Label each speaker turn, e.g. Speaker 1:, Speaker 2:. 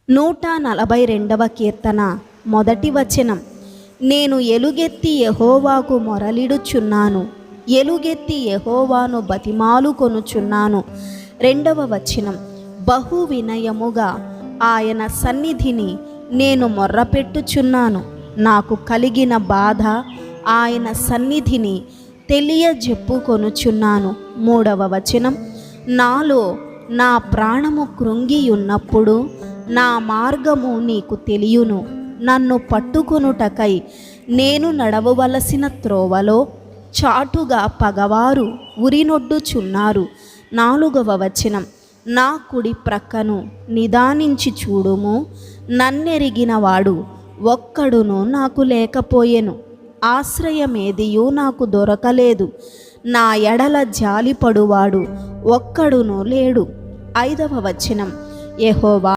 Speaker 1: 142వ కీర్తన మొదటి వచనం. నేను ఎలుగెత్తి యెహోవాకు మొరలిడుచున్నాను, ఎలుగెత్తి యెహోవాను బతిమాలుకొనుచున్నాను. 2వ వచనం. బహు వినయముగా ఆయన సన్నిధిని నేను మొర్రపెట్టుచున్నాను, నాకు కలిగిన బాధ ఆయన సన్నిధిని తెలియజెప్పుకొనుచున్నాను. 3వ వచనం. నాలో నా ప్రాణము కృంగియున్నప్పుడు నా మార్గము నీకు తెలియును, నన్ను పట్టుకొనుటకై నేను నడవవలసిన త్రోవలో చాటుగా పగవారు ఉరినొడ్డుచున్నారు. 4వ వచనం. నా కుడి ప్రక్కను నిదానించి చూడుము, నన్నెరిగినవాడు ఒక్కడును నాకు లేకపోయెను, ఆశ్రయమేదియు నాకు దొరకలేదు, నా ఎడల జాలిపడువాడు ఒక్కడును లేడు. 5వ వచనం. యెహోవా